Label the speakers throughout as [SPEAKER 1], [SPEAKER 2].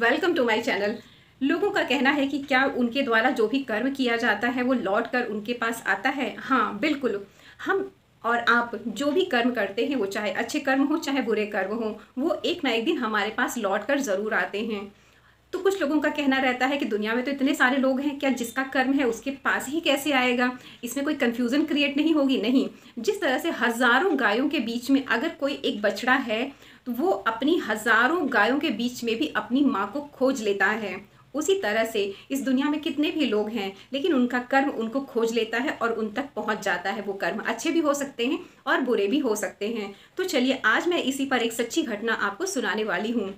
[SPEAKER 1] Welcome to my channel. लोगों का कहना है कि क्या उनके द्वारा जो भी कर्म किया जाता है वो लौट कर उनके पास आता है। हाँ बिल्कुल, हम और आप जो भी कर्म करते हैं वो चाहे अच्छे कर्म हो चाहे बुरे कर्म हो, वो एक ना एक दिन हमारे पास लौट कर ज़रूर आते हैं। तो कुछ लोगों का कहना रहता है कि दुनिया में तो इतने सारे लोग हैं, क्या जिसका कर्म है उसके पास ही कैसे आएगा, इसमें कोई कन्फ्यूज़न क्रिएट नहीं होगी। नहीं, जिस तरह से हज़ारों गायों के बीच में अगर कोई एक बछड़ा है तो वो अपनी हज़ारों गायों के बीच में भी अपनी माँ को खोज लेता है। उसी तरह से इस दुनिया में कितने भी लोग हैं लेकिन उनका कर्म उनको खोज लेता है और उन तक पहुंच जाता है। वो कर्म अच्छे भी हो सकते हैं और बुरे भी हो सकते हैं। तो चलिए आज मैं इसी पर एक सच्ची घटना आपको सुनाने वाली हूँ।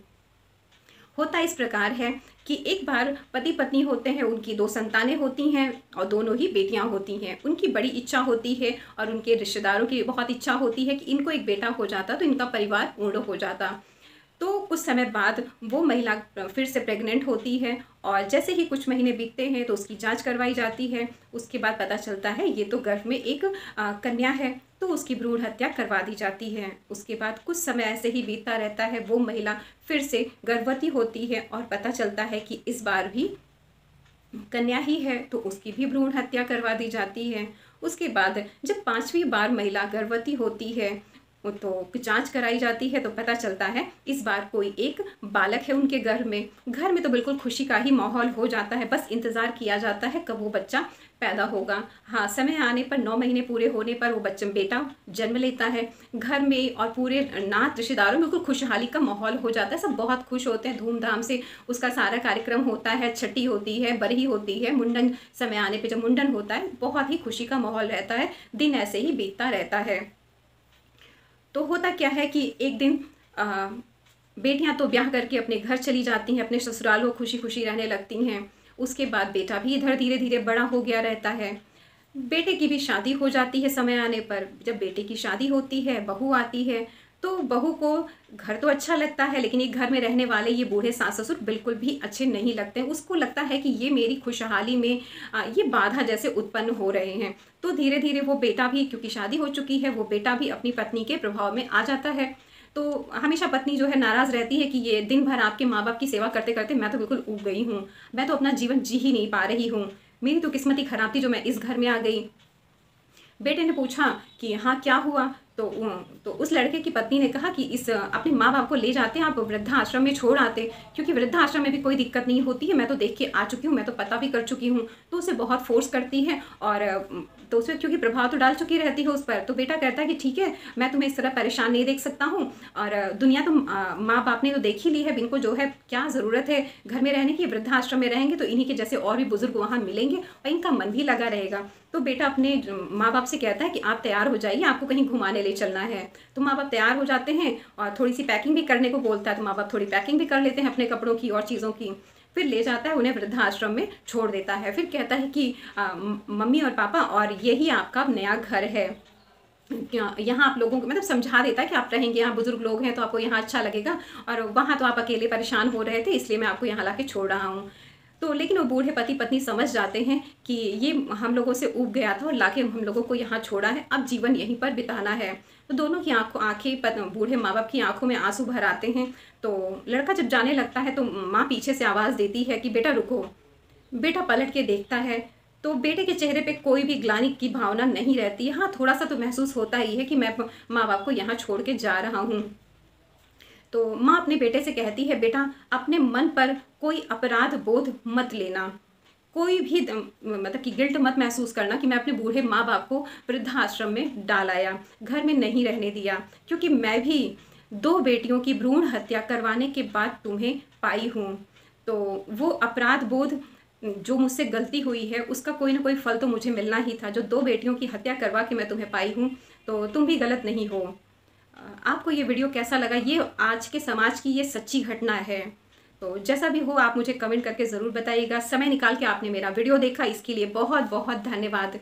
[SPEAKER 1] होता इस प्रकार है कि एक बार पति पत्नी होते हैं, उनकी दो संतानें होती हैं और दोनों ही बेटियां होती हैं। उनकी बड़ी इच्छा होती है और उनके रिश्तेदारों की बहुत इच्छा होती है कि इनको एक बेटा हो जाता तो इनका परिवार पूर्ण हो जाता। तो कुछ समय बाद वो महिला फिर से प्रेग्नेंट होती है और जैसे ही कुछ महीने बीतते हैं तो उसकी जांच करवाई जाती है। उसके बाद पता चलता है ये तो गर्भ में एक कन्या है, तो उसकी भ्रूण हत्या करवा दी जाती है। उसके बाद कुछ समय ऐसे ही बीतता रहता है, वो महिला फिर से गर्भवती होती है और पता चलता है कि इस बार भी कन्या ही है, तो उसकी भी भ्रूण हत्या करवा दी जाती है। उसके बाद जब पांचवी बार महिला गर्भवती होती है तो जांच कराई जाती है तो पता चलता है इस बार कोई एक बालक है उनके घर में तो बिल्कुल खुशी का ही माहौल हो जाता है। बस इंतज़ार किया जाता है कब वो बच्चा पैदा होगा। हाँ, समय आने पर 9 महीने पूरे होने पर वो बच्चा बेटा जन्म लेता है। घर में और पूरे नात रिश्तेदारों में बिल्कुल खुशहाली का माहौल हो जाता है। सब बहुत खुश होते हैं, धूमधाम से उसका सारा कार्यक्रम होता है। छठी होती है, बरही होती है, मुंडन समय आने पर जब मुंडन होता है बहुत ही खुशी का माहौल रहता है। दिन ऐसे ही बीतता रहता है। तो होता क्या है कि एक दिन बेटियां तो ब्याह करके अपने घर चली जाती हैं, अपने ससुराल वो खुशी खुशी रहने लगती हैं। उसके बाद बेटा भी इधर धीरे धीरे बड़ा हो गया रहता है। बेटे की भी शादी हो जाती है समय आने पर। जब बेटे की शादी होती है, बहू आती है, तो बहू को घर तो अच्छा लगता है लेकिन ये घर में रहने वाले ये बूढ़े सास ससुर बिल्कुल भी अच्छे नहीं लगते। उसको लगता है कि ये मेरी खुशहाली में ये बाधा जैसे उत्पन्न हो रहे हैं। तो धीरे धीरे वो बेटा भी, क्योंकि शादी हो चुकी है, वो बेटा भी अपनी पत्नी के प्रभाव में आ जाता है। तो हमेशा पत्नी जो है नाराज़ रहती है कि ये दिन भर आपके माँ बाप की सेवा करते करते मैं तो बिल्कुल ऊब गई हूँ, मैं तो अपना जीवन जी ही नहीं पा रही हूँ, मेरी तो किस्मत ही खराब थी जो मैं इस घर में आ गई। बेटे ने पूछा कि हाँ क्या हुआ, तो उस लड़के की पत्नी ने कहा कि इस अपने माँ बाप को ले जाते हैं, आप वृद्धाश्रम में छोड़ आते, क्योंकि वृद्धाश्रम में भी कोई दिक्कत नहीं होती है, मैं तो देख के आ चुकी हूँ, मैं तो पता भी कर चुकी हूँ। तो उसे बहुत फोर्स करती है और तो उसे क्योंकि प्रभाव तो डाल चुकी रहती है उस पर। तो बेटा कहता है कि ठीक है, मैं तुम्हें इस तरह परेशान नहीं देख सकता हूँ और दुनिया तो माँ बाप ने तो देख ही ली है, इनको जो है क्या ज़रूरत है घर में रहने की, वृद्धाश्रम में रहेंगे तो इन्हीं के जैसे और भी बुजुर्ग वहाँ मिलेंगे और इनका मन भी लगा रहेगा। तो बेटा अपने माँ बाप से कहता है कि आप तैयार हो जाइए, आपको कहीं घुमाने ले चलना है। तो माँ बाप तैयार हो जाते हैं और थोड़ी सी पैकिंग भी करने को बोलता है, तो माँ बाप थोड़ी पैकिंग भी कर लेते हैं अपने कपड़ों की और चीज़ों की। फिर ले जाता है, उन्हें वृद्धाश्रम में छोड़ देता है। फिर कहता है कि मम्मी और पापा और यही आपका नया घर है, यहाँ आप लोगों को मतलब समझा देता है कि आप रहेंगे यहाँ, बुजुर्ग लोग हैं तो आपको यहाँ अच्छा लगेगा और वहाँ तो आप अकेले परेशान हो रहे थे इसलिए मैं आपको यहाँ ला के छोड़ रहा हूँ। तो लेकिन वो बूढ़े पति पत्नी समझ जाते हैं कि ये हम लोगों से ऊब गया था और लाके हम लोगों को यहाँ छोड़ा है, अब जीवन यहीं पर बिताना है। तो दोनों की आंखें बूढ़े माँ बाप की आंखों में आंसू भर आते हैं। तो लड़का जब जाने लगता है तो माँ पीछे से आवाज़ देती है कि बेटा रुको। बेटा पलट के देखता है तो बेटे के चेहरे पे कोई भी ग्लानि की भावना नहीं रहती है। हाँ, थोड़ा सा तो महसूस होता ही है कि मैं माँ बाप को यहाँ छोड़ के जा रहा हूँ। तो माँ अपने बेटे से कहती है, बेटा अपने मन पर कोई अपराध बोध मत लेना, कोई भी मतलब कि गिल्ट मत महसूस करना कि मैं अपने बूढ़े माँ बाप को वृद्धाश्रम में डाल आया, घर में नहीं रहने दिया, क्योंकि मैं भी 2 बेटियों की भ्रूण हत्या करवाने के बाद तुम्हें पाई हूँ। तो वो अपराध बोध जो मुझसे गलती हुई है उसका कोई ना कोई फल तो मुझे मिलना ही था। जो 2 बेटियों की हत्या करवा के मैं तुम्हें पाई हूँ, तो तुम भी गलत नहीं हो। आपको ये वीडियो कैसा लगा? ये आज के समाज की ये सच्ची घटना है। तो जैसा भी हो आप मुझे कमेंट करके ज़रूर बताइएगा। समय निकाल के आपने मेरा वीडियो देखा, इसके लिए बहुत बहुत धन्यवाद।